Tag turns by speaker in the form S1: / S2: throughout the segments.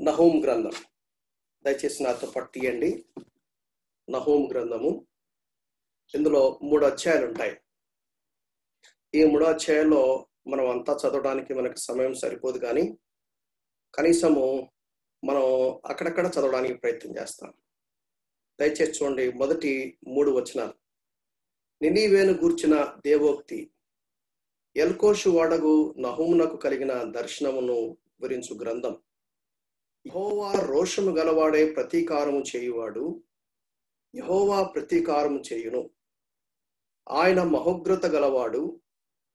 S1: నహూము గ్రంథం. దయచేసి నాతో పాటు తీయండి. నహూము గ్రంథము. ఇందులో 3 అధ్యాయాలు ఉంటాయి. ఈ 3 అధ్యాయాల్లో మనం అంతా చదవడానికి మనకు సమయం సరిపోదు, కానీ కనీసము మనం అక్కడక్కడ చదవడానికి ప్రయత్నం చేస్తాం. దయచేసి చూడండి, మొదటి 3 వచనాలు. నినీవేను గూర్చిన దేవోక్తి. ఎల్కోషు వాడగు నహూమునకు కలిగిన దర్శనమును వివరించు గ్రంథం. యెహోవా రోషము గలవాడే ప్రతీకారము చేయువాడు. యెహోవా ప్రతీకారము చేయును. ఆయన మహోగ్రత గలవాడు.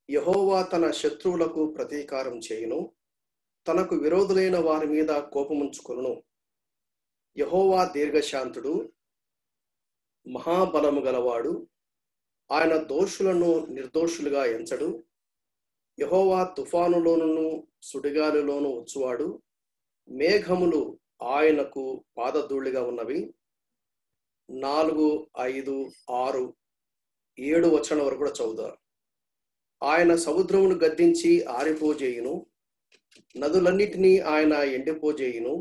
S1: యెహోవా తన శత్రువులకు ప్రతీకారం చేయును. తనకు విరోధులైన వారి మీద కోపముంచుకొనును. యెహోవా దీర్ఘశాంతుడు, మహాబలము గలవాడు. ఆయన దోషులను నిర్దోషులుగా ఎంచడు. యెహోవా తుఫానులోను సుడిగాలిలోను వచ్చువాడు. మేఘములు ఆయనకు పాదధూళిగా ఉన్నవి. 4, 5, 6, 7 వచనం వరకు కూడా చదువుతారు. ఆయన సముద్రమును గద్దించి ఆరిపోజేయును. నదులన్నిటినీ ఆయన ఎండిపోజేయును.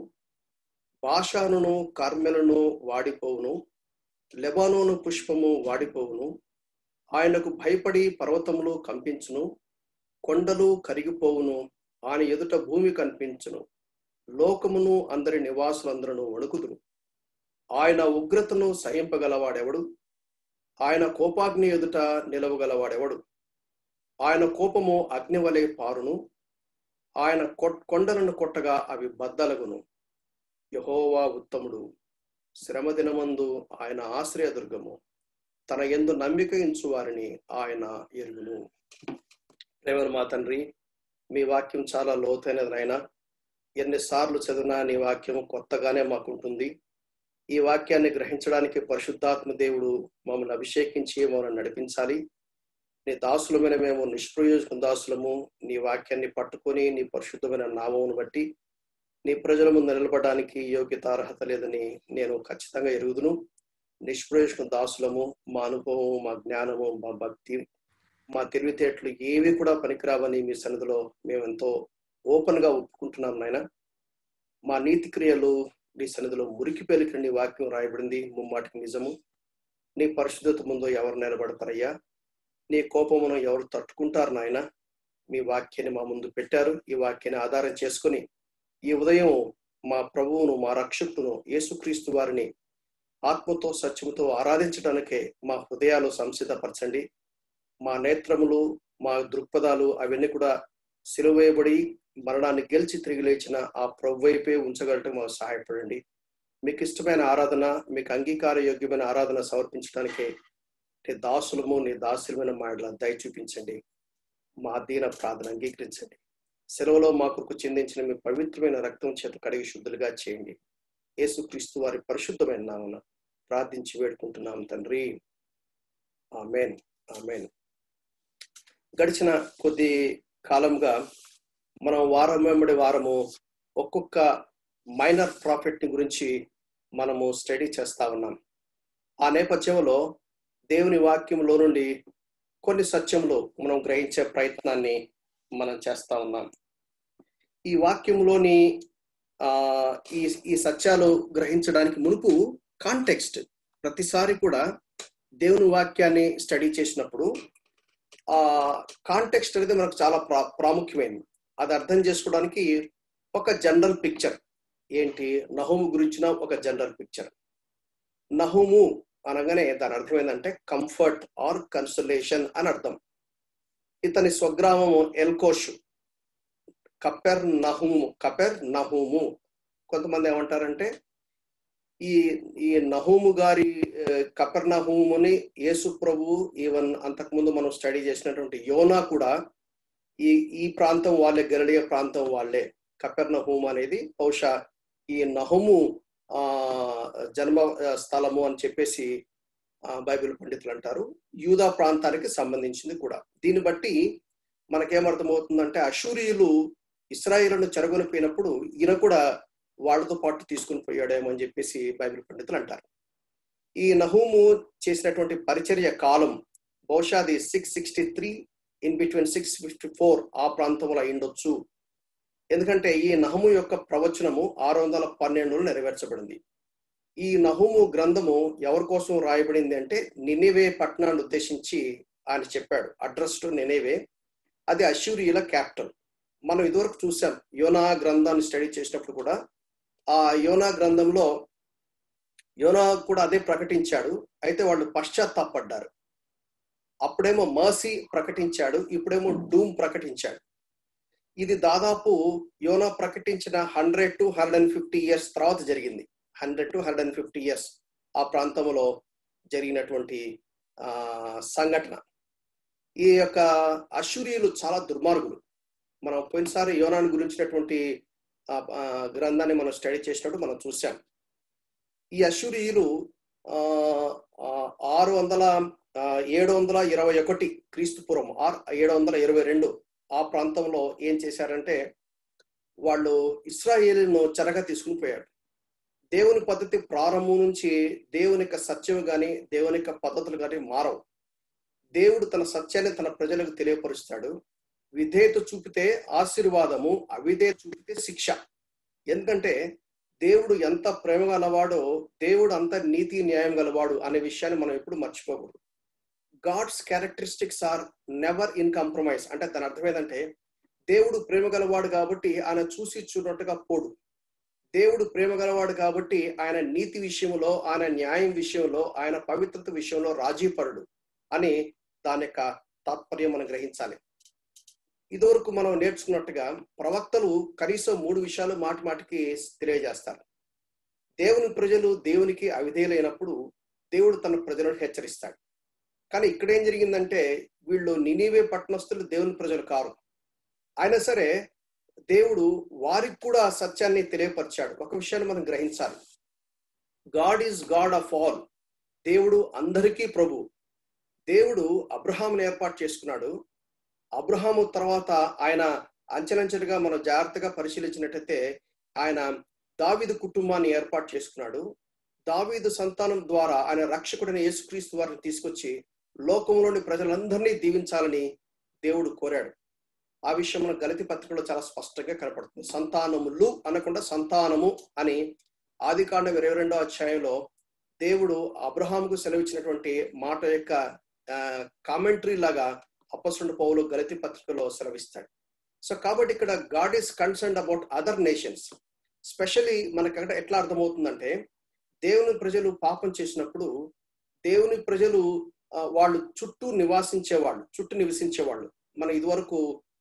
S1: బాషానును కర్మెలను వాడిపోవును. లెబానోను పుష్పము వాడిపోవును. ఆయనకు భయపడి పర్వతములు కంపించును. కొండలు కరిగిపోవును. ఆయన ఎదుట భూమి కనిపించును. లోకమును అందరి నివాసులందరూ వణుకుదురు. ఆయన ఉగ్రతను సహింపగలవాడెవడు? ఆయన కోపాగ్ని ఎదుట నిలవగలవాడెవడు? ఆయన కోపము అగ్నివలే పారును. ఆయన కొండలను కొట్టగా అవి బద్దలగును. యెహోవా ఉత్తముడు. శ్రమ దినమందు ఆయన ఆశ్రయదుర్గము. తన యందు నమ్మిక ఉంచు వారిని ఆయన ఎరుగును. ప్రేమ మా తండ్రి, మీ వాక్యం చాలా లోతైనది నాయనా. ఎన్నిసార్లు చదివినా నీ వాక్యం కొత్తగానే మాకుంటుంది. ఈ వాక్యాన్ని గ్రహించడానికి పరిశుద్ధాత్మ దేవుడు మమ్మల్ని అభిషేకించి మమ్మల్ని నడిపించాలి. నీ దాసులమైన మేము నిష్ప్రయోజక దాసులము. నీ వాక్యాన్ని పట్టుకొని నీ పరిశుద్ధమైన నామమును బట్టి నీ ప్రజల ముందు నిలబడడానికి యోగ్యత అర్హత లేదని నేను ఖచ్చితంగా ఎరుగుదును. నిష్ప్రయోజక దాసులము. మా అనుభవం, మా జ్ఞానము, మా భక్తి, మా తెలివితేటలు ఏవి కూడా పనికిరావని మీ సన్నిధిలో మేము ఎంతో ఓపెన్ గా ఒప్పుకుంటున్నాం నాయన. మా నీతి క్రియలు నీ సన్నిధిలో మురికి పెలికిన నీ వాక్యం రాయబడింది. ముమ్మాటికి నిజము. నీ పరిశుద్ధత ముందు ఎవరు నిలబడతారయ్యా? నీ కోపమును ఎవరు తట్టుకుంటారు నాయన? మీ వాక్యాన్ని మా ముందు పెట్టారు. ఈ వాక్యాన్ని ఆధారం చేసుకుని ఈ ఉదయం మా ప్రభువును, మా రక్షకును యేసుక్రీస్తు వారిని ఆత్మతో సత్యముతో ఆరాధించడానికే మా హృదయాలు సంసిద్ధపరచండి. మా నేత్రములు, మా దృక్పథాలు అవన్నీ కూడా సిలువేయబడి మరణాన్ని గెలిచి తిరిగి లేచిన ఆ ప్రభు వైపే ఉంచగలటం మాకు సహాయపడండి. మీకు ఇష్టమైన ఆరాధన, మీకు అంగీకార యోగ్యమైన ఆరాధన సమర్పించడానికే నీ దాసులము, నీ దాసులమైన మాటల దయ చూపించండి. మా దీన ప్రార్థన అంగీకరించండి. సెలవులో మా కొరకు చిందించిన మీ పవిత్రమైన రక్తం చేత కడిగి శుద్ధులుగా చేయండి. యేసుక్రీస్తు వారి పరిశుద్ధమైన నామమున ప్రార్థించి వేడుకుంటున్నాం తండ్రి. ఆమేన్, ఆమేన్. గడిచిన కొద్ది కాలంగా మనం వారం వెంబడి వారము ఒక్కొక్క మైనర్ ప్రాఫిట్ గురించి మనము స్టడీ చేస్తా ఉన్నాం. ఆ నేపథ్యంలో దేవుని వాక్యంలో నుండి కొన్ని సత్యములు మనం గ్రహించే ప్రయత్నాన్ని మనం చేస్తా ఉన్నాం. ఈ వాక్యంలోని ఈ సత్యాలు గ్రహించడానికి మునుపు కాంటెక్స్ట్, ప్రతిసారి కూడా దేవుని వాక్యాన్ని స్టడీ చేసినప్పుడు ఆ కాంటెక్స్ట్ అనేది మనకు చాలా ప్రాముఖ్యమైనది. అది అర్థం చేసుకోవడానికి ఒక జనరల్ పిక్చర్ ఏంటి, నహూము గురించిన ఒక జనరల్ పిక్చర్. నహూము అనగానే దాని అర్థం ఏంటంటే కంఫర్ట్ ఆర్ కన్సోలేషన్ అని అర్థం. ఇతని స్వగ్రామము ఎల్కోషు, కపెర్ నహూము. కొంతమంది ఏమంటారంటే ఈ నహూము గారి కపెర్ నహూముని యేసు ప్రభువు, ఈవెన్ అంతకుముందు మనం స్టడీ చేసినటువంటి యోనా కూడా ఈ ప్రాంతం వాళ్ళే, గలిలయ ప్రాంతం వాళ్ళే. కపెర్ నహూము అనేది బహుశా ఈ నహూము జన్మ స్థలము అని చెప్పేసి బైబిల్ పండితులు అంటారు. యూదా ప్రాంతానికి సంబంధించింది కూడా. దీన్ని బట్టి మనకేమర్థమవుతుందంటే అషూరియులు ఇశ్రాయేలును చెరగొనిపోయినప్పుడు ఈయన కూడా వాళ్ళతో పాటు తీసుకుని పోయాడేమో అని చెప్పేసి బైబిల్ పండితులు అంటారు. ఈ నహూము చేసినటువంటి పరిచర్య కాలం బహుశా అది 663 ఇన్ బిట్వీన్ 654 ఆ ప్రాంతంలో అయిండొచ్చు ఎందుకంటే ఈ నహము యొక్క ప్రవచనము 612లో నెరవేర్చబడింది. ఈ నహుము గ్రంథము ఎవరి కోసం రాయబడింది అంటే నినివే పట్టణాన్ని ఉద్దేశించి ఆయన చెప్పాడు. Address to Nineveh. అది అష్షూరియుల క్యాపిటల్. మనం ఇదివరకు చూసాం యోనా గ్రంథాన్ని స్టడీ చేసినప్పుడు కూడా. ఆ యోనా గ్రంథంలో యోనా కూడా అదే ప్రకటించాడు. అయితే వాళ్ళు పశ్చాత్తాపడ్డారు. అప్పుడేమో మర్సీ ప్రకటించాడు, ఇప్పుడేమో డూమ్ ప్రకటించాడు. ఇది దాదాపు యోనా ప్రకటించిన 100 to 150 ఇయర్స్ తర్వాత జరిగింది. 100 to 150 ఇయర్స్ ఆ ప్రాంతంలో జరిగినటువంటి సంఘటన. ఈ యొక్క అష్షూరియులు చాలా దుర్మార్గులు. మనం పోయినసారి యోనాను గురించినటువంటి గ్రంథాన్ని మనం స్టడీ చేసినప్పుడు మనం చూసాం. ఈ అష్షూరియులు 721 క్రీస్తుపూర్వం 722 ఆ ప్రాంతంలో ఏం చేశారంటే వాళ్ళు ఇశ్రాయేలును చెరగా తీసుకుని పోయారు. దేవుని పద్ధతి ప్రారంభం నుంచి దేవుని యొక్క సత్యం కానీ దేవుని యొక్క పద్ధతులు కానీ మారవు. దేవుడు తన సత్యాన్ని తన ప్రజలకు తెలియపరుస్తాడు. విధేయత చూపితే ఆశీర్వాదము, అవిధేయత చూపితే శిక్ష. ఎందుకంటే దేవుడు ఎంత ప్రేమ గలవాడో దేవుడు అంత నీతి న్యాయం గలవాడు అనే విషయాన్ని మనం ఎప్పుడు మర్చిపోకూడదు. God's characteristics are never in compromise. అంటే దాని అర్థం ఏంటంటే దేవుడు ప్రేమ గలవాడు కాబట్టి ఆయన చూసి చూడట్టుగా పోడు. దేవుడు ప్రేమ గలవాడు కాబట్టి ఆయన నీతి విషయంలో, ఆయన న్యాయం విషయంలో, ఆయన పవిత్రత విషయంలో రాజీపరుడు అని దాని యొక్క తాత్పర్యం మనం గ్రహించాలి. ఇదివరకు మనం నేర్చుకున్నట్టుగా ప్రవక్తలు కనీసం 3 విషయాలు మాటి మాటికి తెలియజేస్తారు. దేవుని ప్రజలు దేవునికి అవిధేయులైనప్పుడు దేవుడు తన ప్రజలను హెచ్చరిస్తాడు. కానీ ఇక్కడ ఏం జరిగిందంటే వీళ్ళు నినివే పట్టణస్థులు దేవుని ప్రజలు కారు. అయినా సరే దేవుడు వారికి కూడా సత్యాన్ని తెలియపరిచాడు. ఒక విషయాన్ని మనం గ్రహించాలి. God is God of all. దేవుడు అందరికీ ప్రభు. దేవుడు అబ్రహామును ఏర్పాటు చేసుకున్నాడు. అబ్రహాము తర్వాత ఆయన అంచెలంచెలుగా మనం జాగ్రత్తగా పరిశీలించినట్టయితే ఆయన దావీదు కుటుంబాన్ని ఏర్పాటు చేసుకున్నాడు. దావీదు సంతానం ద్వారా ఆయన రక్షకుడైన యేసుక్రీస్తు వారిని తీసుకొచ్చి లోకంలోని ప్రజలందరినీ దీవించాలని దేవుడు కోరాడు. ఆ విషయం మన గలతీ పత్రికలో చాలా స్పష్టంగా కనపడుతుంది. సంతానములు అనకుండా సంతానము అని ఆదికాండం 22వ అధ్యాయంలో దేవుడు అబ్రహాముకు సెలవిచ్చినటువంటి మాట యొక్క కామెంటరీ లాగా అపొస్తలుడైన పౌలు గలతీ పత్రికలో సెలవిస్తాడు. సో కాబట్టి ఇక్కడ God is concerned about other nations. Specially మనకి అక్కడ ఎట్లా అర్థమవుతుందంటే దేవుని ప్రజలు పాపం చేసినప్పుడు దేవుని ప్రజలు వాళ్ళు చుట్టూ నివసించేవాళ్ళు. మన ఇదివరకు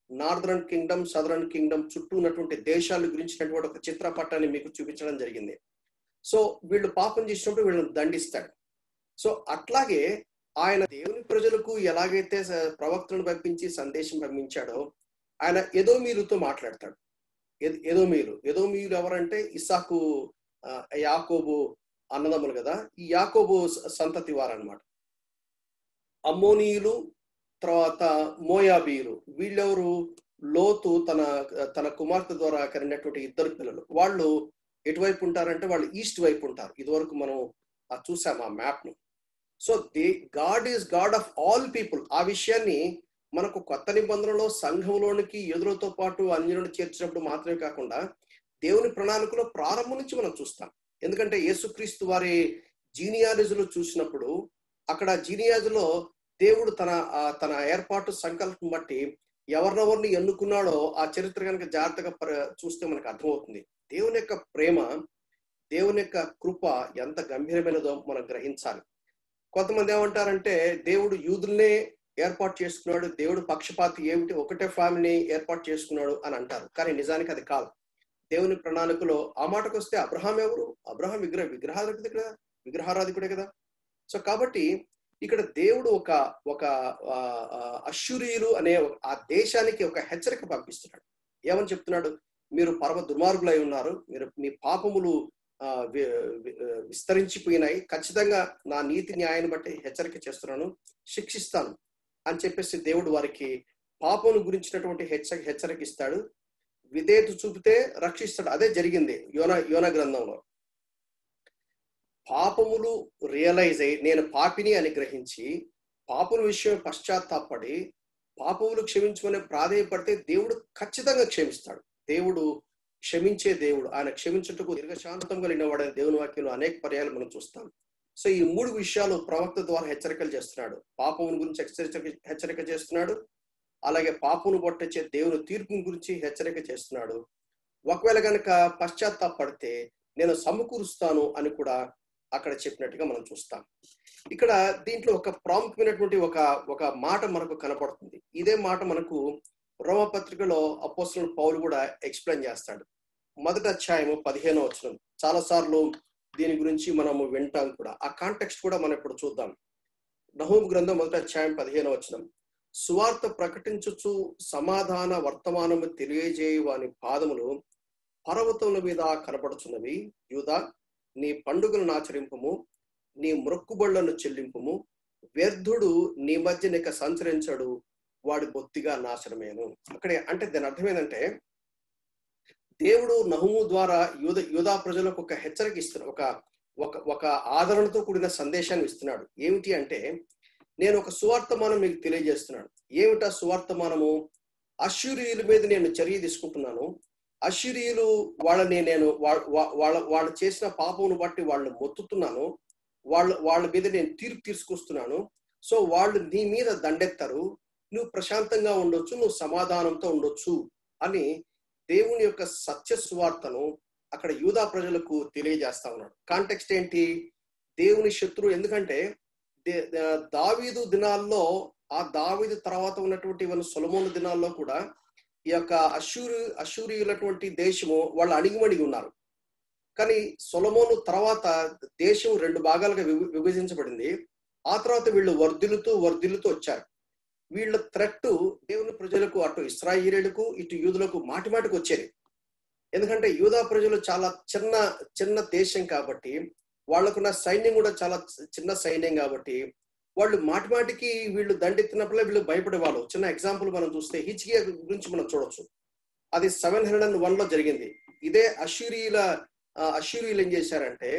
S1: నార్దర్న్ కింగ్డమ్, సదరన్ కింగ్డమ్ చుట్టూ ఉన్నటువంటి దేశాల గురించినటువంటి ఒక చిత్రపటాన్ని మీకు చూపించడం జరిగింది. సో వీళ్ళు పాపం చేసినప్పుడు వీళ్ళని దండిస్తాడు. సో అట్లాగే ఆయన దేవుని ప్రజలకు ఎలాగైతే ప్రవక్తలను పంపించి సందేశం పంపించాడో ఆయన ఎదోమీరుతో మాట్లాడతాడు. ఎదోమీరు ఎవరంటే ఇస్సాకు యాకోబు అన్నదమ్ములు కదా. ఈ యాకోబు సంతతి వారన్నమాట. అమ్మోనీయులు, తర్వాత మోయాబీయులు. వీళ్ళెవరు? లోతు తన కుమార్తె ద్వారా కలిగినటువంటి 2 పిల్లలు. వాళ్ళు ఎటువైపు ఉంటారంటే వాళ్ళు ఈస్ట్ వైపు ఉంటారు. ఇదివరకు మనం చూసాం ఆ మ్యాప్ ను. So God is God of all people. ఆ విషయాన్ని మనకు కొత్త నిబంధనలో సంఘంలోనికి యూదులతో పాటు అన్యులను చేర్చినప్పుడు మాత్రమే కాకుండా దేవుని ప్రణాళికలో ప్రారంభం నుంచి మనం చూస్తాం. ఎందుకంటే యేసుక్రీస్తు వారి జీనియాలజీలో చూసినప్పుడు అక్కడ జీనియాలజీలో దేవుడు తన ఏర్పాటు సంకల్పం బట్టి ఎవరినెవరిని ఎన్నుకున్నాడో ఆ చరిత్ర కనుక జాగ్రత్తగా చూస్తే మనకు అర్థమవుతుంది. దేవుని యొక్క ప్రేమ, దేవుని యొక్క కృప ఎంత గంభీరమైనదో మనం గ్రహించాలి. కొంతమంది ఏమంటారంటే దేవుడు యూదుల్నే ఏర్పాటు చేసుకున్నాడు, దేవుడు పక్షపాతి ఏమిటి, ఒకటే ఫ్యామిలీని ఏర్పాటు చేసుకున్నాడు అని అంటారు. కానీ నిజానికి అది కాదు. దేవుని ప్రణాళికలో ఆ మాటకు వస్తే అబ్రహాం ఎవరు? అబ్రహాం విగ్రహారాధికుడే కదా. సో కాబట్టి ఇక్కడ దేవుడు ఒక అష్షూరీయులు అనే ఆ దేశానికి ఒక హెచ్చరిక పంపిస్తున్నాడు. ఏమని చెప్తున్నాడు? మీరు పరమ దుర్మార్గులై ఉన్నారు, మీ పాపములు విస్తరించిపోయినాయి, ఖచ్చితంగా నా నీతి న్యాయాన్ని బట్టి హెచ్చరిక చేస్తున్నాను, శిక్షిస్తాను అని చెప్పేసి దేవుడు వారికి పాపమును గురించినటువంటి హెచ్చరిక ఇస్తాడు. విధేయత చూపితే రక్షిస్తాడు. అదే జరిగింది యోనా గ్రంథంలో. పాపములు రియలైజ్ అయ్యి నేను పాపిని అని గ్రహించి పాపముల విషయం పశ్చాత్తాపడి పాపములు క్షమించమని ప్రాధేయపడితే దేవుడు ఖచ్చితంగా క్షమిస్తాడు. దేవుడు క్షమించే దేవుడు. ఆయన క్షమించుటకు దీర్ఘశాంతం కలిగిన వాడని దేవుని వాక్యంలో అనేక పర్యాలు మనం చూస్తాం. సో ఈ 3 విషయాలు ప్రవక్త ద్వారా హెచ్చరికలు చేస్తున్నాడు. పాపం గురించి హెచ్చరిక చేస్తున్నాడు, అలాగే పాపమును పట్టించే దేవుని తీర్పు గురించి హెచ్చరిక చేస్తున్నాడు. ఒకవేళ గనక పశ్చాత్తాపడితే నేను సమకూరుస్తాను అని కూడా అక్కడ చెప్పినట్టుగా మనం చూస్తాం. ఇక్కడ దీంట్లో ఒక ప్రాముఖ్యమైనటువంటి ఒక మాట మనకు కనపడుతుంది. ఇదే మాట మనకు రోమపత్రికలో అపోస్తలుడు పౌలు కూడా ఎక్స్ప్లెయిన్ చేస్తాడు. 1వ అధ్యాయము 15వ వచనం. చాలా సార్లు దీని గురించి మనము వింటాం కూడా. ఆ కాంటెక్స్ట్ కూడా మనం ఇప్పుడు చూద్దాం. నహూము గ్రంథం 1వ అధ్యాయం 15వ వచనం. సువార్త ప్రకటించుచు సమాధాన వర్తమానము తెలియజేయు వాని పాదములు పర్వతముల మీద కనపడుచున్నవి. యూదా, నీ పండుగలను ఆచరింపుము, నీ మొక్కుబడులను చెల్లింపుము. వ్యర్థుడు నీ మధ్య నీక సంచరించడు, వాడి బొత్తిగా నాశనమేను. అక్కడే అంటే దాని అర్థం ఏంటంటే, దేవుడు నహూము ద్వారా యూదా ప్రజలకు ఒక హెచ్చరిక ఇస్తున్నాడు, ఒక ఆదరణతో కూడిన సందేశాన్ని ఇస్తున్నాడు. ఏమిటి అంటే, నేను ఒక సువార్తమానం మీకు తెలియజేస్తున్నాను. ఏమిటా సువార్తమానము? అష్షూరీయుల మీద నేను చర్య తీసుకుంటున్నాను. అష్షూరీయులు వాళ్ళని నేను వాళ్ళు చేసిన పాపమును బట్టి వాళ్ళని మొత్తుతున్నాను. వాళ్ళ మీద నేను తీర్పు తీసుకొస్తున్నాను. సో వాళ్ళు నీ మీద దండెత్తారు, నువ్వు ప్రశాంతంగా ఉండొచ్చు, నువ్వు సమాధానంతో ఉండొచ్చు అని దేవుని యొక్క సత్య సువార్తను అక్కడ యూదా ప్రజలకు తెలియజేస్తా ఉన్నాడు. కాంటెక్స్ట్ ఏంటి? దేవుని శత్రువు. ఎందుకంటే దావీదు దినాల్లో, ఆ దావీదు తర్వాత ఉన్నటువంటి సొలొమోను దినాల్లో కూడా ఈ యొక్క అష్షూరీయులటువంటి దేశము వాళ్ళు అణిగిమణిగి ఉన్నారు. కానీ సొలొమోను తర్వాత దేశం 2 భాగాలుగా విభజించబడింది. ఆ తర్వాత వీళ్ళు వర్ధిల్లుతూ వచ్చారు. వీళ్ళ థ్రెట్ దేవుని ప్రజలకు, అటు ఇశ్రాయేలీయులకు ఇటు యూదులకు మాటిమాటికి వచ్చేది. ఎందుకంటే యూదా ప్రజలు చాలా చిన్న దేశం కాబట్టి, వాళ్ళకున్న సైన్యం కూడా చాలా చిన్న సైన్యం కాబట్టి, వాళ్ళు మాటిమాటికి వీళ్ళు దండెత్తినప్పుడే వీళ్ళు భయపడేవాళ్ళు. చిన్న ఎగ్జాంపుల్ మనం చూస్తే హిజ్కియా గురించి మనం చూడొచ్చు. అది 701లో జరిగింది. ఇదే అష్షూరీయులు ఏం చేశారంటే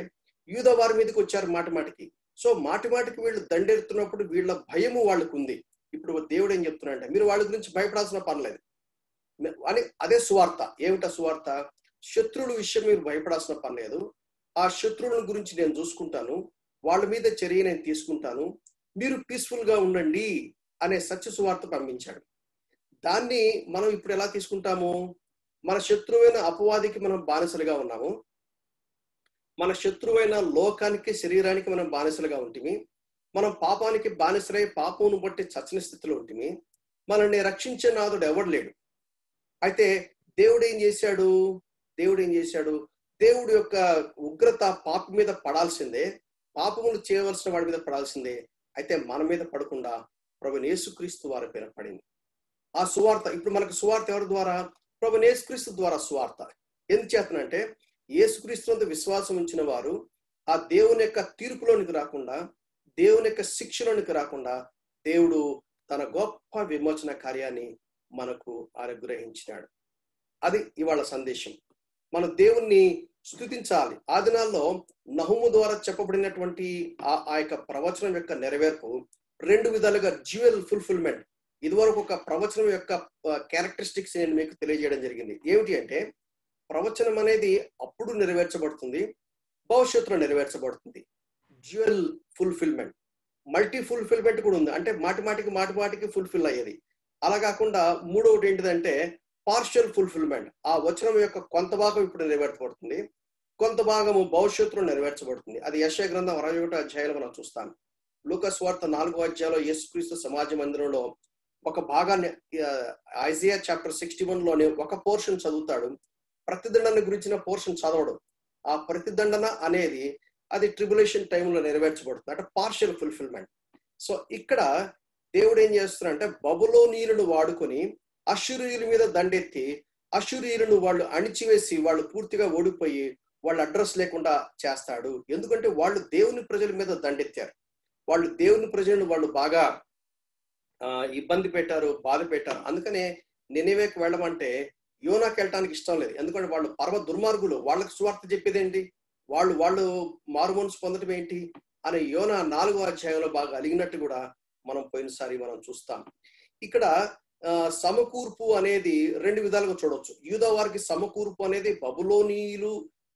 S1: యూదా వారి మీదకి వచ్చారు మాటిమాటికి. సో మాటిమాటికి వీళ్ళు దండెత్తున్నప్పుడు వీళ్ళ భయము వాళ్ళకు ఉంది. ఇప్పుడు దేవుడు ఏం చెప్తున్నాడంటే, మీరు వాళ్ళ గురించి భయపడాల్సిన పనిలేదు అని. అదే సువార్త. ఏమిటా సువార్త? శత్రువుల విషయం మీరు భయపడాల్సిన పని లేదు. ఆ శత్రువుల గురించి నేను చూసుకుంటాను, వాళ్ళ మీద చర్య నేను తీసుకుంటాను, మీరు పీస్ఫుల్ గా ఉండండి అనే సత్య సువార్త పంపించాడు. దాన్ని మనం ఇప్పుడు ఎలా తీసుకుంటాము? మన శత్రువైన అపవాదికి మనం బానిసలుగా ఉన్నాము. మన శత్రువైన లోకానికి, శరీరానికి మనం బానిసలుగా ఉంటుంది. మనం పాపానికి బానిసలై పాపమును బట్టి చచ్చిన స్థితిలో ఉంటుంది. మనల్ని రక్షించే నాథుడు ఎవడు లేడు. అయితే దేవుడు ఏం చేశాడు? దేవుడు యొక్క ఉగ్రత పాపం మీద పడాల్సిందే, పాపములు చేయవలసిన వాడి మీద పడాల్సిందే. అయితే మన మీద పడకుండా ప్రభువైన యేసుక్రీస్తు వారి పైన పడింది ఆ సువార్త. ఇప్పుడు మనకు సువార్త ఎవరి ద్వారా? ప్రభువైన యేసుక్రీస్తు ద్వారా సువార్త. ఎందుచేతనంటే యేసుక్రీస్తునందు విశ్వాసం ఉంచిన వారు ఆ దేవుని యొక్క తీర్పులోనికి రాకుండా, దేవుని యొక్క శిక్షలోనికి రాకుండా దేవుడు తన గొప్ప విమోచన కార్యాన్ని మనకు అనుగ్రహించినాడు. అది ఇవాళ సందేశం. మన దేవుణ్ణి స్తుతించాలి. ఆ దినాల్లో నహూము ద్వారా చెప్పబడినటువంటి ఆ యొక్క ప్రవచనం యొక్క నెరవేర్పు 2 విధాలుగా డ్యూయల్ ఫుల్ఫిల్మెంట్. ఇదివరకు ఒక ప్రవచనం యొక్క క్యారెక్టరిస్టిక్స్ నేను మీకు తెలియజేయడం జరిగింది. ఏమిటి అంటే, ప్రవచనం అనేది అప్పుడు నెరవేర్చబడుతుంది, భవిష్యత్తులో నెరవేర్చబడుతుంది. డ్యూయల్ ఫుల్ఫిల్మెంట్, మల్టీ ఫుల్ఫిల్మెంట్ కూడా ఉంది. అంటే మాటిమాటికి ఫుల్ఫిల్ అయ్యేది. అలా కాకుండా మూడవది ఏంటిదంటే పార్షియల్ ఫుల్ఫిల్మెంట్. ఆ వచనం యొక్క కొంత భాగం ఇప్పుడు నెరవేర్చబడుతుంది, కొంత భాగము భవిష్యత్తులో నెరవేర్చబడుతుంది. అది యెషయా గ్రంథం 61వ అధ్యాయంలో మనం చూస్తాం. లూకా సువార్త 4వ అధ్యాయంలో యేసుక్రీస్తు సమాజ మందిరంలో ఒక భాగాన్ని, ఐజయా చాప్టర్ 61లోని ఒక పోర్షన్ చదువుతాడు. ప్రతిదండన గురించిన పోర్షన్ చదవడు. ఆ ప్రతిదండన అనేది అది ట్రిబులేషన్ టైంలో నెరవేర్చబడుతుంది, అంటే పార్షియల్ ఫుల్ఫిల్మెంట్. సో ఇక్కడ దేవుడు ఏం చేస్తున్నాడంటే, బబులోనీయులను వాడుకొని అష్షూరీయుల మీద దండెత్తి అష్షూరీయులను వాళ్ళు అణిచివేసి వాళ్ళు పూర్తిగా ఓడిపోయి వాళ్ళ అడ్రస్ లేకుండా చేస్తాడు. ఎందుకంటే వాళ్ళు దేవుని ప్రజల మీద దండెత్తారు. వాళ్ళు దేవుని ప్రజలను వాళ్ళు బాగా ఇబ్బంది పెట్టారు, బాధ పెట్టారు. అందుకనే నినివేకి వెళ్ళమంటే యోనాకి వెళ్ళటానికి ఇష్టం లేదు. ఎందుకంటే వాళ్ళు పరమ దుర్మార్గులు, వాళ్ళకి సువార్త చెప్పేది ఏంటి, వాళ్ళు మారుమనసు పొందడం ఏంటి అని యోనా 4వ అధ్యాయంలో బాగా అలిగినట్టు కూడా మనం పోయినసారి మనం చూస్తాం. ఇక్కడ సమకూర్పు అనేది రెండు విధాలుగా చూడవచ్చు. యూదా వారికి సమకూర్పు అనేది బబులోనీయులు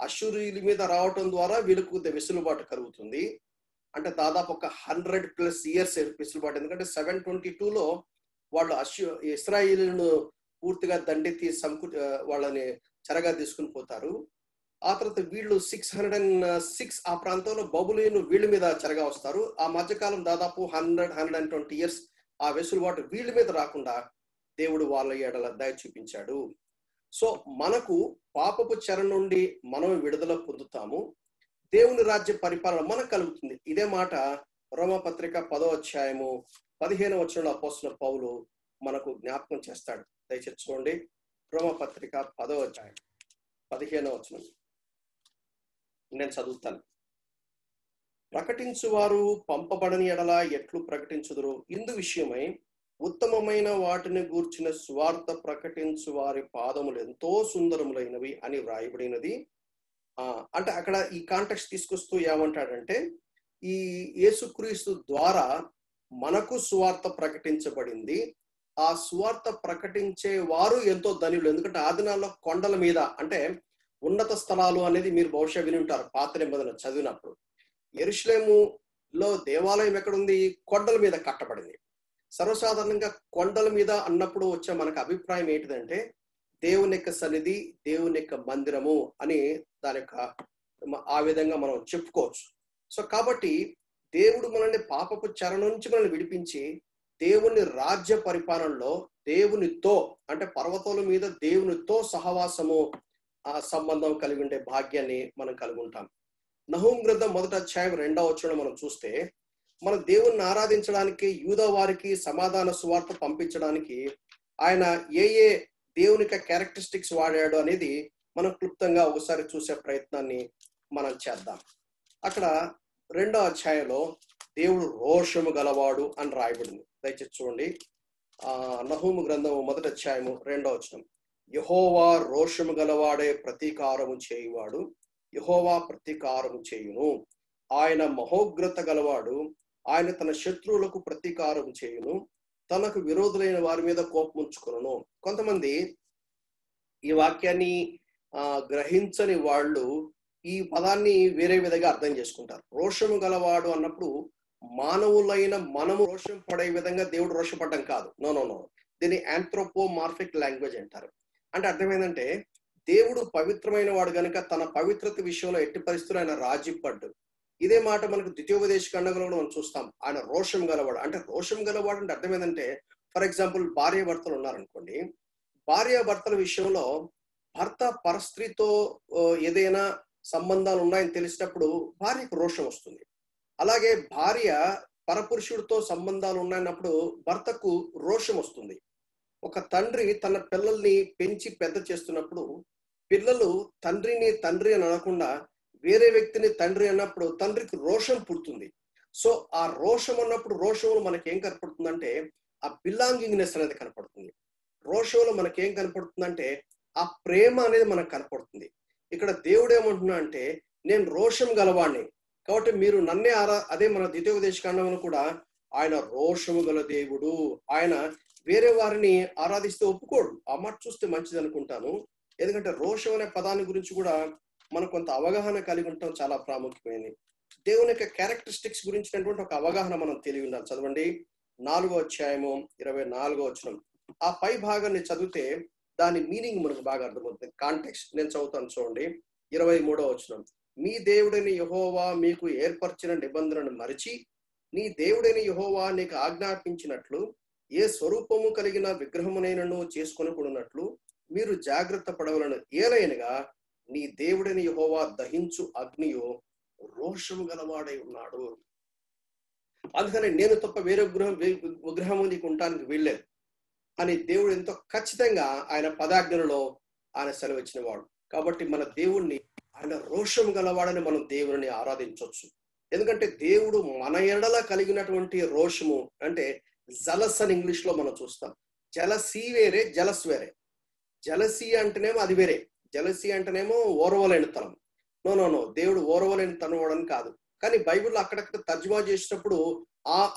S1: అష్షూరీయుల మీద రావటం ద్వారా వీళ్ళకు వెసులుబాటు కలుగుతుంది. అంటే దాదాపు ఒక 100+ ఇయర్స్ వెసులుబాటు. ఎందుకంటే 722లో వాళ్ళు ఇశ్రాయేలును పూర్తిగా దండెత్తి వాళ్ళని చెరగా తీసుకుని పోతారు. ఆ తర్వాత వీళ్ళు 606 ఆ ప్రాంతంలో బబులోను వీళ్ళ మీద చెరగా వస్తారు. ఆ మధ్యకాలం దాదాపు 120 ఇయర్స్ ఆ వెసులుబాటు వీళ్ళ మీద రాకుండా దేవుడు వాళ్ళ ఎడల దయ చూపించాడు. సో మనకు పాపపు చెర నుండి మనం విడుదల పొందుతాము. దేవుని రాజ్య పరిపాలన మనకు కలుగుతుంది. ఇదే మాట రోమపత్రిక 10వ అధ్యాయము 15వ వచనంలో అపోస్తలుడైన పౌలు మనకు జ్ఞాపకం చేస్తాడు. దయచేసి చూడండి. రోమపత్రిక 10వ అధ్యాయం 15వ వచనం నేను చదువుతాను. ప్రకటించువారు పంపబడని ఎడల ఎట్లు ప్రకటించుదురు? ఇందు విషయమై ఉత్తమమైన వాటిని గూర్చిన సువార్త ప్రకటించు వారి పాదములు ఎంతో సుందరములైనవి అని వ్రాయబడినది. అంటే అక్కడ ఈ కాంటెక్స్ట్ తీసుకొస్తూ ఏమంటాడంటే, ఈ యేసుక్రీస్తు ద్వారా మనకు సువార్త ప్రకటించబడింది. ఆ సువార్త ప్రకటించే వారు ఎంతో ధనియులు. ఎందుకంటే ఆ దినాల్లో కొండల మీద, అంటే ఉన్నత స్థలాలు అనేది మీరు బహుశా విని ఉంటారు పాత నిబంధన చదివినప్పుడు. యెరూషలేములో దేవాలయం ఎక్కడుంది? కొండల మీద కట్టబడింది. సర్వసాధారణంగా కొండల మీద అన్నప్పుడు వచ్చే మనకు అభిప్రాయం ఏంటిదంటే దేవుని యొక్క సన్నిధి, దేవుని యొక్క మందిరము అని దాని యొక్క ఆ విధంగా మనం చెప్పుకోవచ్చు. సో కాబట్టి దేవుడు మనల్ని పాపపు చెర నుంచి మనల్ని విడిపించి దేవుని రాజ్య పరిపాలనలో దేవునితో, అంటే పర్వతాల మీద దేవునితో సహవాసము సంబంధం కలిగి ఉండే భాగ్యాన్ని మనం కలిగి ఉంటాం. నహూము గ్రంథం 1వ అధ్యాయం 2వ వచనం మనం చూస్తే, మన దేవుణ్ణి ఆరాధించడానికి యూదా వారికి సమాధాన సువార్త పంపించడానికి ఆయన ఏ దేవుని యొక్క క్యారెక్టరిస్టిక్స్ వాడాడు అనేది మనం క్లుప్తంగా ఒకసారి చూసే ప్రయత్నాన్ని మనం చేద్దాం. అక్కడ 2వ అధ్యాయంలో దేవుడు రోషము గలవాడు అని రాయబడింది. దయచేసి చూడండి. నహూము గ్రంథం 1వ అధ్యాయము 2వ వచనం. యెహోవా రోషము గలవాడే ప్రతీకారము చేయువాడు, యెహోవా ప్రతీకారము చేయును. ఆయన మహోగ్రత గలవాడు, ఆయన తన శత్రువులకు ప్రతీకారం చేయును, తనకు విరోధులైన వారి మీద కోపం ఉంచుకొనును. కొంతమంది ఈ వాక్యాన్ని గ్రహించని వాళ్ళు ఈ పదాన్ని వేరే విధంగా అర్థం చేసుకుంటారు. రోషము గలవాడు అన్నప్పుడు మానవులైన మనము రోషం పడే విధంగా దేవుడు రోషపడ్డం కాదు. నో. దీన్ని ఆంథ్రోపోమార్ఫిక్ లాంగ్వేజ్ అంటారు. అంటే అర్థమైందంటే దేవుడు పవిత్రమైన వాడు కనుక తన పవిత్రత విషయంలో ఎట్టి పరిస్థితులు ఆయన రాజీపడ్డు. ఇదే మాట మనకు ద్వితీయోపదేశ ఖండంలో మనం చూస్తాం. ఆయన రోషం గలవాడు. అంటే రోషం గలవాడు అంటే అర్థం ఏంటంటే, ఫర్ ఎగ్జాంపుల్ భార్యాభర్తలు ఉన్నారనుకోండి. భార్యాభర్తల విషయంలో భర్త పరస్త్రీతో ఏదైనా సంబంధాలు ఉన్నాయని తెలిసినప్పుడు భార్యకు రోషం వస్తుంది. అలాగే భార్య పరపురుషుడితో సంబంధాలు ఉన్నాయన్నప్పుడు భర్తకు రోషం వస్తుంది. ఒక తండ్రి తన పిల్లల్ని పెంచి పెద్ద చేస్తున్నప్పుడు పిల్లలు తండ్రిని తండ్రి అని అనకుండా వేరే వ్యక్తిని తండ్రి అన్నప్పుడు తండ్రికి రోషం పుడుతుంది. సో ఆ రోషం అన్నప్పుడు రోషంలో మనకేం కనపడుతుందంటే ఆ బిలాంగింగ్నెస్ అనేది కనపడుతుంది. రోషంలో మనకేం కనపడుతుందంటే ఆ ప్రేమ అనేది మనకు కనపడుతుంది. ఇక్కడ దేవుడు ఏమంటున్నా అంటే, నేను రోషం గలవాణ్ణి కాబట్టి మీరు నన్నే అదే మన ద్వితీయోపదేశ కాండంలో కూడా ఆయన రోషము గల దేవుడు. ఆయన వేరే వారిని ఆరాధిస్తే ఒప్పుకోడు. ఆ మాట చూస్తే మంచిది అనుకుంటాను. ఎందుకంటే రోషం అనే పదాన్ని గురించి కూడా మనకు కొంత అవగాహన కలిగి ఉండటం చాలా ప్రాముఖ్యమైనది. దేవుని యొక్క క్యారెక్టరిస్టిక్స్ గురించినటువంటి ఒక అవగాహన మనం తెలివి ఉండాలి. చదవండి 4వ అధ్యాయము 24వ వచనం. ఆ పై భాగాన్ని చదివితే దాని మీనింగ్ మనకు బాగా అర్థమవుతుంది. కాంటెక్స్ట్ నేను చదువుతాను చూడండి. 23వ వచనం. మీ దేవుడైన యెహోవా మీకు ఏర్పరిచిన నిబంధనను మరిచి నీ దేవుడైన యెహోవా నీకు ఆజ్ఞాపించినట్లు ఏ స్వరూపము కలిగిన విగ్రహమునైనను చేసుకొనకూడనట్లు మీరు జాగ్రత్త పడవలను. ఏలైనగా నీ దేవుడైన యెహోవా దహించు అగ్నియు రోషము గలవాడై ఉన్నాడు. అందుకని నేను తప్ప వేరే విగ్రహము నీకు ఉండటానికి వీల్లేదు అని దేవుడు ఎంతో ఖచ్చితంగా ఆయన పదాజ్ఞలలో ఆయన సెలవిచ్చిన వాడు. కాబట్టి మన దేవుణ్ణి ఆయన రోషము గలవాడని మనం దేవుని ఆరాధించవచ్చు. ఎందుకంటే దేవుడు మన ఎడల కలిగినటువంటి రోషము అంటే జలస్ అని ఇంగ్లీష్ లో మనం చూస్తాం. జలసీ వేరే, జలస్ వేరే. జలసీ అంటేనేమో అది వేరే, జలసీ అంటేనేమో ఓర్వలేనితనం. నో, దేవుడు ఓర్వలేనితనం అని కాదు. కానీ బైబిల్లో అక్కడక్కడ తర్జుమా చేసినప్పుడు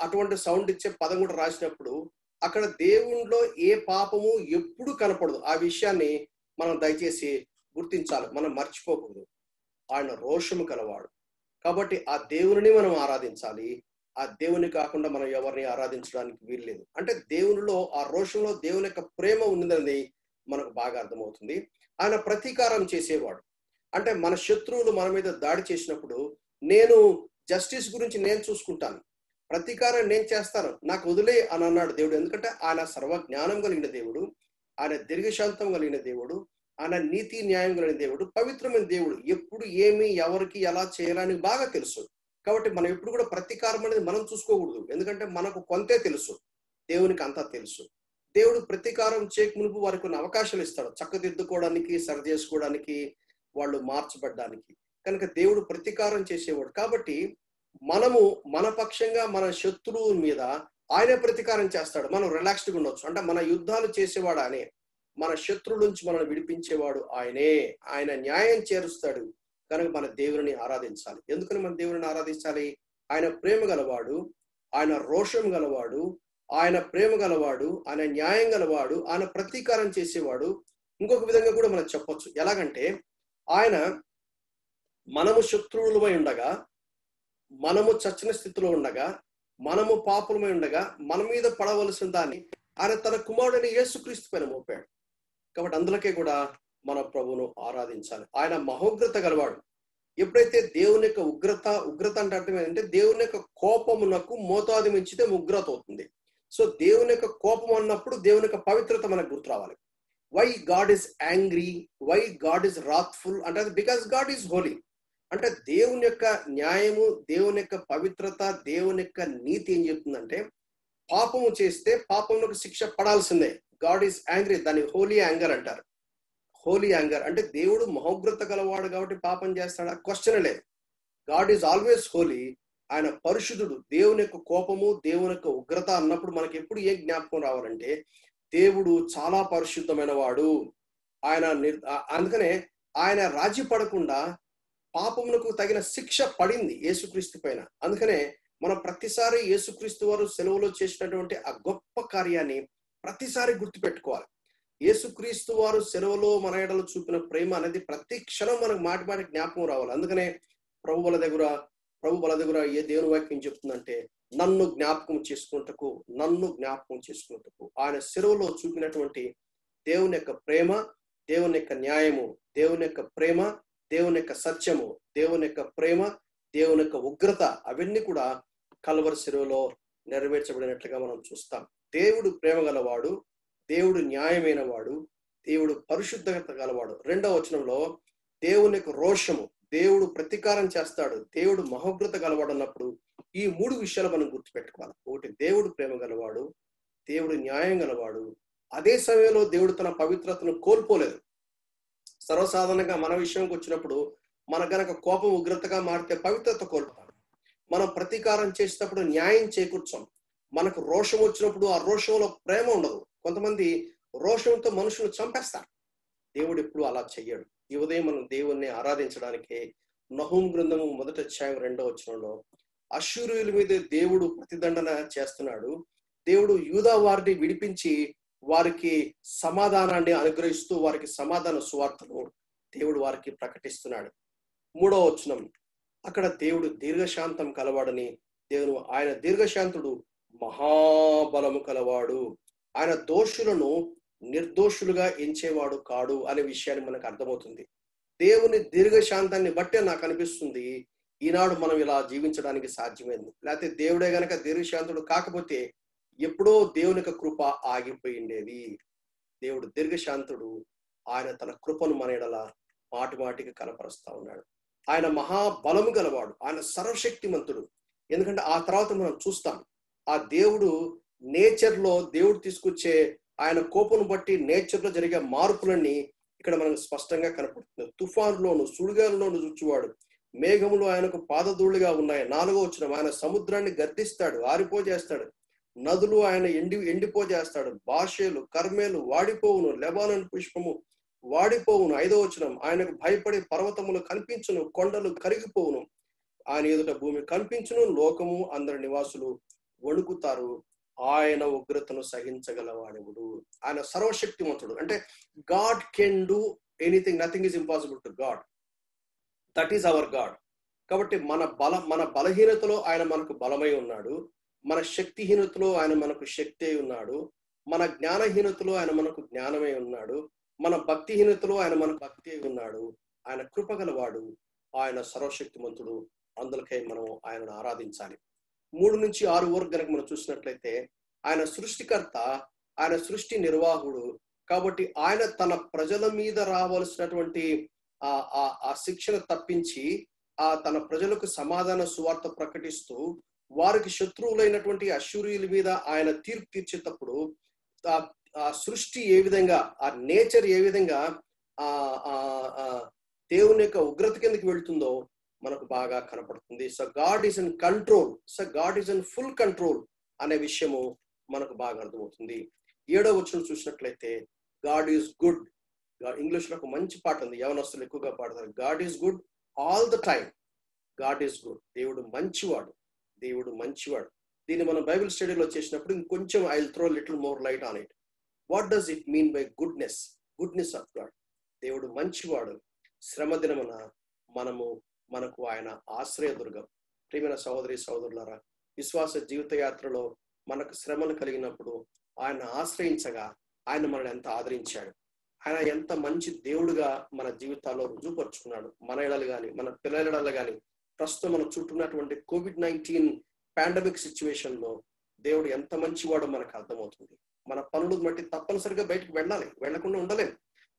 S1: అటువంటి సౌండ్ ఇచ్చే పదం కూడా రాసినప్పుడు అక్కడ దేవునిలో ఏ పాపము ఎప్పుడు కనపడదు. ఆ విషయాన్ని మనం దయచేసి గుర్తించాలి, మనం మర్చిపోకూడదు. ఆయన రోషము కలవాడు కాబట్టి ఆ దేవుని మనం ఆరాధించాలి. ఆ దేవుని కాకుండా మనం ఎవరిని ఆరాధించడానికి వీల్లేదు. అంటే దేవునిలో ఆ రోషంలో దేవుని యొక్క ప్రేమ ఉన్నదని మనకు బాగా అర్థమవుతుంది. ఆయన ప్రతీకారం చేసేవాడు. అంటే మన శత్రువులు మన మీద దాడి చేసినప్పుడు నేను జస్టిస్ గురించి నేను చూసుకుంటాను, ప్రతీకారం నేను చేస్తాను, నాకు వదిలే అని అన్నాడు దేవుడు. ఎందుకంటే ఆయన సర్వజ్ఞానం కలిగిన దేవుడు, ఆయన దీర్ఘశాంతం కలిగిన దేవుడు, ఆయన నీతి న్యాయం కలిగిన దేవుడు, పవిత్రమైన దేవుడు. ఎప్పుడు ఏమి ఎవరికి ఎలా చేయాలని బాగా తెలుసు. కాబట్టి మనం ఎప్పుడు కూడా ప్రతీకారం అనేది మనం చూసుకోకూడదు. ఎందుకంటే మనకు కొంతే తెలుసు, దేవునికి అంతా తెలుసు. దేవుడు ప్రతీకారం చేయక మునుపు వారికి కొన్ని అవకాశాలు ఇస్తాడు, చక్కదిద్దుకోవడానికి, సరి చేసుకోవడానికి, వాళ్ళు మార్చబడ్డానికి. కనుక దేవుడు ప్రతీకారం చేసేవాడు. కాబట్టి మనము మన పక్షంగా మన శత్రువు మీద ఆయనే ప్రతీకారం చేస్తాడు. మనం రిలాక్స్డ్గా ఉండొచ్చు. అంటే మన యుద్ధాలు చేసేవాడు ఆయనే, మన శత్రువుల నుంచి మనల్ని విడిపించేవాడు ఆయనే. ఆయన న్యాయం చేరుస్తాడు. కనుక మన దేవుని ఆరాధించాలి. ఎందుకని మన దేవుని ఆరాధించాలి? ఆయన ప్రేమ గలవాడు, ఆయన రోషం గలవాడు, ఆయన ప్రేమ గలవాడు, ఆయన న్యాయం గలవాడు, ఆయన ప్రతీకారం చేసేవాడు. ఇంకొక విధంగా కూడా మనం చెప్పొచ్చు. ఎలాగంటే ఆయన మనము శత్రువులమై ఉండగా, మనము చచ్చిన స్థితిలో ఉండగా, మనము పాపులమై ఉండగా మన మీద పడవలసిన దాన్ని ఆయన తన కుమారుడైన యేసుక్రీస్తు పైన మోపాడు. కాబట్టి అందులోకే కూడా మన ప్రభువును ఆరాధించాలి. ఆయన మహోగ్రత గలవాడు. ఎప్పుడైతే దేవుని యొక్క ఉగ్రత అంటే అర్థం ఏంటంటే దేవుని యొక్క కోపమునకు మోతాదు మించితే ఉగ్రత అవుతుంది. సో దేవుని యొక్క కోపం అన్నప్పుడు దేవుని యొక్క పవిత్రత మనకు గుర్తు రావాలి. Why God is angry, why God is wrathful అంటే బికాస్ గాడ్ ఈస్ హోలీ. అంటే దేవుని యొక్క న్యాయము, దేవుని యొక్క పవిత్రత, దేవుని యొక్క నీతి ఏం చెప్తుందంటే పాపము చేస్తే పాపమునకు శిక్ష పడాల్సిందే. గాడ్ ఈస్ యాంగ్రీ, దాన్ని హోలీ యాంగర్ అంటారు. హోలీ యాంగర్ అంటే దేవుడు మహోగ్రత గలవాడు కాబట్టి పాపం చేస్తాడా? క్వశ్చన్ లేదు. God is always holy. ఆయన పరిశుద్ధుడు. దేవుని యొక్క కోపము, దేవుని యొక్క ఉగ్రత అన్నప్పుడు మనకి ఎప్పుడు ఏ జ్ఞాపకం రావాలంటే దేవుడు చాలా పరిశుద్ధమైన వాడు. ఆయన అందుకనే ఆయన రాజీ పడకుండా పాపమునకు తగిన శిక్ష పడింది యేసుక్రీస్తు పైన. అందుకనే మనం ప్రతిసారి యేసుక్రీస్తు వారు సెలవులో చేసినటువంటి ఆ గొప్ప కార్యాన్ని ప్రతిసారి గుర్తుపెట్టుకోవాలి. యేసుక్రీస్తు వారు సెలవులో మన ఎడలు చూపిన ప్రేమ అనేది ప్రతి క్షణం మనకు మాటి మాటి జ్ఞాపకం రావాలి. అందుకనే ప్రభు బల దగ్గర ఏ దేవుని వాక్యం చెప్తుందంటే నన్ను జ్ఞాపకం చేసుకున్నట్టుకు ఆయన సెలవులో చూపినటువంటి దేవుని యొక్క ప్రేమ, దేవుని యొక్క న్యాయము, దేవుని యొక్క ప్రేమ, దేవుని యొక్క సత్యము, దేవుని యొక్క ప్రేమ, దేవుని యొక్క ఉగ్రత అవన్నీ కూడా కల్వరి సెలవులో నెరవేర్చబడినట్లుగా మనం చూస్తాం. దేవుడు ప్రేమ గలవాడు, దేవుడు న్యాయమైన వాడు, దేవుడు పరిశుద్ధత గలవాడు. 2వ వచనంలో దేవుని యొక్క రోషము, దేవుడు ప్రతీకారం చేస్తాడు, దేవుడు మహోగ్రత గలవాడు అన్నప్పుడు ఈ 3 విషయాలు మనం గుర్తుపెట్టుకోవాలి. ఒకటి, దేవుడు ప్రేమ గలవాడు, దేవుడు న్యాయం గలవాడు, అదే సమయంలో దేవుడు తన పవిత్రతను కోల్పోలేదు. సర్వసాధారణంగా మన విషయంకి వచ్చినప్పుడు మన గనక కోపం ఉగ్రతగా మారితే పవిత్రత కోల్పోతాం. మనం ప్రతీకారం చేసేటప్పుడు న్యాయం చేకూర్చాం. మనకు రోషం వచ్చినప్పుడు ఆ రోషంలో ప్రేమ ఉండదు. కొంతమంది రోషంతో మనుషులను చంపేస్తారు. దేవుడు ఎప్పుడు అలా చెయ్యడు. ఈ ఉదయం మనం దేవుణ్ణి ఆరాధించడానికి నహూము గ్రంథము 1వ అధ్యాయం 2వ వచనంలో అష్షూరీయుల మీద దేవుడు ప్రతిదండన చేస్తున్నాడు. దేవుడు యూదా వారిని విడిపించి వారికి సమాధానాన్ని అనుగ్రహిస్తూ వారికి సమాధాన సువార్తను దేవుడు వారికి ప్రకటిస్తున్నాడు. 3వ వచనం అక్కడ దేవుడు దీర్ఘశాంతం కలవాడని, దేవుడు ఆయన దీర్ఘశాంతుడు, మహాబలము కలవాడు, ఆయన దోషులను నిర్దోషులుగా ఎంచేవాడు కాడు అనే విషయాన్ని మనకు అర్థమవుతుంది. దేవుని దీర్ఘశాంతాన్ని బట్టే నాకు అనిపిస్తుంది ఈనాడు మనం ఇలా జీవించడానికి సాధ్యమైంది. లేకపోతే దేవుడే గనక దీర్ఘశాంతుడు కాకపోతే ఎప్పుడో దేవుని యొక్క కృప ఆగిపోయిండేది. దేవుడు దీర్ఘశాంతుడు. ఆయన తన కృపను మన ఎడల మాటి మాటికి కనపరుస్తా ఉన్నాడు. ఆయన మహాబలము గలవాడు, ఆయన సర్వశక్తిమంతుడు. ఎందుకంటే ఆ తర్వాత మనం చూస్తాం ఆ దేవుడు నేచర్లో దేవుడు తీసుకొచ్చే ఆయన కోపను బట్టి నేచర్లో జరిగే మార్పులన్నీ ఇక్కడ మనకు స్పష్టంగా కనపడుతుంది. తుఫానులోను సుడిగాలులోను చూచువాడు, మేఘములు ఆయనకు పాదధూళిగా ఉన్నాయి. 4వ వచనం ఆయన సముద్రాన్ని గర్దిస్తాడు, ఆరిపోజేస్తాడు, నదులు ఆయన ఎండిపోజేస్తాడు, భాషలు కర్మేలు వాడిపోవును, లెబానోను పుష్పము వాడిపోవును. 5వ వచనం ఆయనకు భయపడి పర్వతములు కనిపించును, కొండలు కరిగిపోవును, ఆయన ఎదుట భూమి కనిపించును, లోకము అందరి నివాసులు వణుకుతారు ఆయన ఉగ్రతను సహించగలవాడెవడు. ఆయన సర్వశక్తిమంతుడు. అంటే God can do anything, nothing is impossible to God. That is our God. కాబట్టి మన బలహీనతలో ఆయన మనకు బలమై ఉన్నాడు, మన శక్తిహీనతలో ఆయన మనకు శక్తి అయి ఉన్నాడు, మన జ్ఞానహీనతలో ఆయన మనకు జ్ఞానమై ఉన్నాడు, మన భక్తిహీనతలో ఆయన మనకు భక్తి అయి ఉన్నాడు. ఆయన కృపగలవాడు, ఆయన సర్వశక్తిమంతుడు. అందులకై మనం ఆయనను ఆరాధించాలి. 3-6 వరకు కనుక మనం చూసినట్లయితే ఆయన సృష్టికర్త, ఆయన సృష్టి నిర్వాహకుడు. కాబట్టి ఆయన తన ప్రజల మీద రావాల్సినటువంటి ఆ శిక్షణ తప్పించి తన ప్రజలకు సమాధాన సువార్త ప్రకటిస్తూ వారికి శత్రువులైనటువంటి అశ్షూరీయుల మీద ఆయన తీర్పు తీర్చేటప్పుడు ఆ సృష్టి ఏ విధంగా, ఆ నేచర్ ఏ విధంగా దేవుని యొక్క ఉగ్రత కిందకి వెళ్తుందో మనకు బాగా కనపడుతుంది. So God is in control, so God is in full control అనే విషయము మనకు బాగా అర్థమవుతుంది. 7వ వచనం చూసినట్లయితే గాడ్ ఈజ్ గుడ్. ఇంగ్లీష్ లో ఒక మంచి పాట ఉంది, యవనస్తులు ఎక్కువగా పాడతారు. God is good all the time. God is good. దేవుడు మంచివాడు, దేవుడు మంచివాడు. దీన్ని మనం బైబిల్ స్టడీలో చేసినప్పుడు ఇంకొంచెం I will throw little more light on it. What does it mean by goodness? Goodness of God. దేవుడు మంచివాడు. శ్రమ దినమున మనకు ఆయన ఆశ్రయదుర్గం. ప్రియమైన సహోదరి సహోదరులారా, విశ్వాస జీవిత యాత్రలో మనకు శ్రమలు కలిగినప్పుడు ఆయన ఆశ్రయించగా ఆయన మనల్ని ఎంత ఆదరించాడు, ఆయన ఎంత మంచి దేవుడుగా మన జీవితాల్లో రుజువుపరుచుకున్నాడు. మన ఎడలు కానీ, మన పిల్లల ఎడలు కానీ, ప్రస్తుతం మన చుట్టూన్నటువంటి COVID-19 పాండమిక్ సిచ్యువేషన్ లో దేవుడు ఎంత మంచివాడో మనకు అర్థమవుతుంది. మన పనులు బట్టి తప్పనిసరిగా బయటకు వెళ్ళాలి, వెళ్లకుండా ఉండలేము.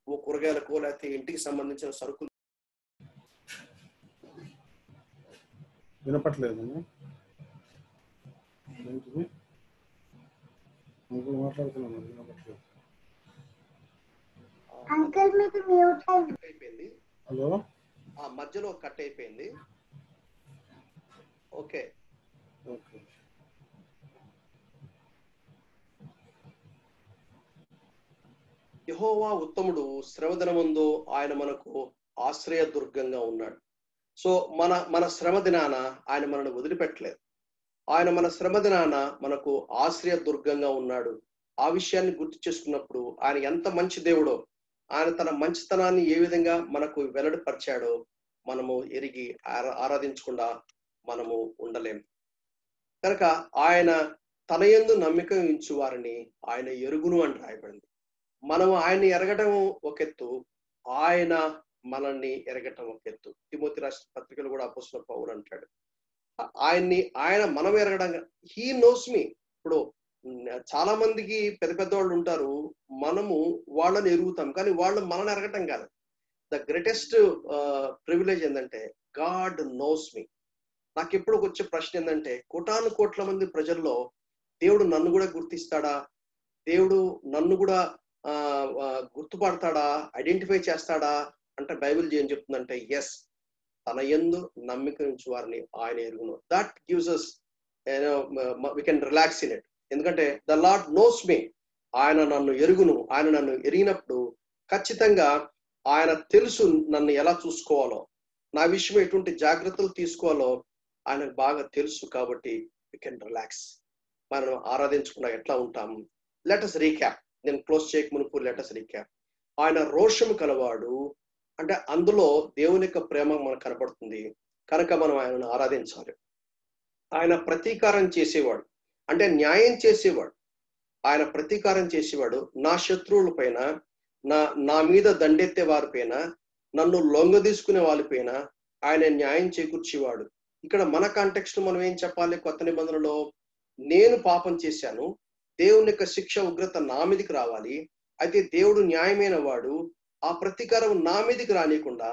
S1: ఓ కూరగాయలకు లేకపోతే ఇంటికి సంబంధించిన సరుకులు
S2: వినపట్లేదు. మాట్లాడుతున్నాను, వినపట్లేదు.
S1: అయిపోయింది.
S2: హలో,
S1: మధ్యలో కట్ అయిపోయింది. ఓకే. యెహోవా ఉత్తముడు, శ్రమదినమందు ఆయన మనకు ఆశ్రయ దుర్గంగా ఉన్నాడు. సో మన శ్రమ దినాన ఆయన మనల్ని వదిలిపెట్టలేదు. ఆయన మన శ్రమ దినాన మనకు ఆశ్రయ దుర్గంగా ఉన్నాడు. ఆ విషయాన్ని గుర్తు చేసుకున్నప్పుడు ఆయన ఎంత మంచి దేవుడో, ఆయన తన మంచితనాన్ని ఏ విధంగా మనకు వెల్లడిపరిచాడో మనము ఎరిగి ఆరాధించకుండా మనము ఉండలేం. కనుక ఆయన తన యందు నమ్మిక ఉంచు వారిని ఆయన ఎరుగును అని రాయబడింది. మనము ఆయన్ని ఎరగటం ఒక ఎత్తు, ఆయన మనల్ని ఎరగటం ఒక ఎత్తు. తిమోతి రాసిన పత్రికలు కూడా అపోస్తలుడైన పౌలు అంటాడు, ఆయన మనం ఎరగడం. He knows me. ఇప్పుడు చాలా మందికి పెద్ద వాళ్ళు ఉంటారు, మనము వాళ్ళని ఎరుగుతాం, కానీ వాళ్ళు మనల్ని ఎరగటం కాదు. ద గ్రేటెస్ట్ ప్రివిలేజ్ ఏంటంటే గాడ్ నోస్ మీ. నాకు ఎప్పుడు వచ్చే ప్రశ్న ఏంటంటే, కోటాను కోట్ల మంది ప్రజల్లో దేవుడు నన్ను కూడా గుర్తిస్తాడా, దేవుడు నన్ను కూడా గుర్తుపడతాడా, ఐడెంటిఫై చేస్తాడా అంటే బైబిల్ ఏం చెప్తుందంటే, ఎస్, తన యందు నమ్మిక ఉంచు వారిని ఆయన ఎరుగును. That gives us we can relax in it. ఎందుకంటే ద లార్డ్ నోస్ మీ. ఆయన నన్ను ఎరుగును. ఆయన నన్ను ఎరిగినప్పుడు ఖచ్చితంగా ఆయన తెలుసు నన్ను ఎలా చూసుకోవాలో, నా విషయం ఎటువంటి జాగ్రత్తలు తీసుకోవాలో ఆయనకు బాగా తెలుసు. కాబట్టి we can relax. మనం ఆరాధించకుండా ఎట్లా ఉంటాం? Let us recap. నేను క్లోజ్ చేయక మునుపు లెట్ us recap. ఆయన రోషము కలవాడు, అంటే అందులో దేవుని యొక్క ప్రేమ మనకు కనపడుతుంది. కనుక మనం ఆయనను ఆరాధించాలి. ఆయన ప్రతీకారం చేసేవాడు, అంటే న్యాయం చేసేవాడు. ఆయన ప్రతీకారం చేసేవాడు. నా శత్రువుల పైన, నా మీద దండెత్తే వారిపైన, నన్ను లొంగ తీసుకునే వాళ్ళపైన ఆయన న్యాయం చేకూర్చేవాడు. ఇక్కడ మన కాంటెక్స్ట్ మనం ఏం చెప్పాలి? కొత్త నిబంధనలో నేను పాపం చేశాను, దేవుని యొక్క శిక్ష ఉగ్రత నా మీదకి రావాలి, అయితే దేవుడు న్యాయమైన వాడు, ఆ ప్రతీకారం నా మీదకి రానియకుండా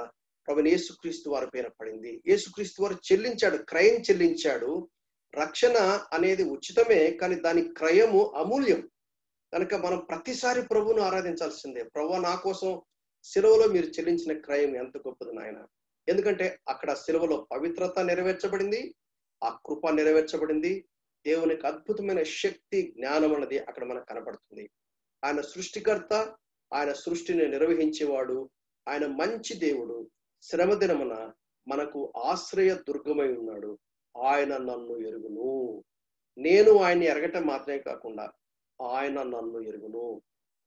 S1: ప్రభువైన యేసుక్రీస్తు వారి పైన పడింది. యేసుక్రీస్తు వారు చెల్లించాడు, క్రయం చెల్లించాడు. రక్షణ అనేది ఉచితమే, కానీ దాని క్రయము అమూల్యం. కనుక మనం ప్రతిసారి ప్రభువును ఆరాధించాల్సిందే. ప్రభువా, నా కోసం సిలువలో మీరు చెల్లించిన క్రయం ఎంత గొప్పది నాయన. ఎందుకంటే అక్కడ సిలువలో పవిత్రత నెరవేర్చబడింది, ఆ కృప నెరవేర్చబడింది, దేవునికి అద్భుతమైన శక్తి, జ్ఞానం అన్నది అక్కడ మనకు కనపడుతుంది. ఆయన సృష్టికర్త, ఆయన సృష్టిని నిర్వహించేవాడు, ఆయన మంచి దేవుడు. శ్రమ దినమున మనకు ఆశ్రయ దుర్గమై ఉన్నాడు. ఆయన నన్ను ఎరుగును. నేను ఆయన్ని ఎరగటం మాత్రమే కాకుండా ఆయన నన్ను ఎరుగును.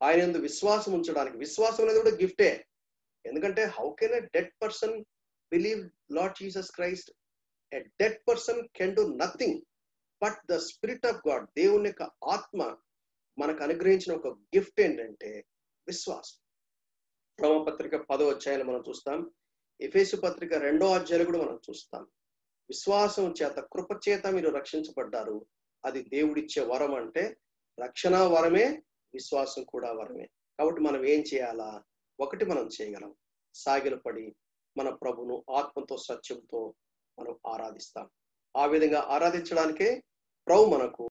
S1: ఆయన యందు విశ్వాసం ఉంచడానికి, విశ్వాసం అనేది కూడా గిఫ్టే. ఎందుకంటే how can a dead person believe lord Jesus Christ? A dead person can do nothing but the spirit of God. దేవుని యొక్క ఆత్మ మనకు అనుగ్రహించిన ఒక గిఫ్ట్ ఏంటంటే విశ్వాసం. రోమపత్రిక 10వ అధ్యాయాన్ని మనం చూస్తాం. ఎఫెసు పత్రిక 2వ అధ్యాయాలు కూడా మనం చూస్తాం. విశ్వాసం చేత, కృప చేత మీరు రక్షించబడ్డారు. అది దేవుడిచ్చే వరం. అంటే రక్షణ వరమే, విశ్వాసం కూడా వరమే. కాబట్టి మనం ఏం చేయాలా? ఒకటి మనం చేయగలం, సాగిలపడి మన ప్రభును ఆత్మతో సత్యంతో మనం ఆరాధిస్తాం. ఆ విధంగా ఆరాధించడానికే ప్రభు మనకు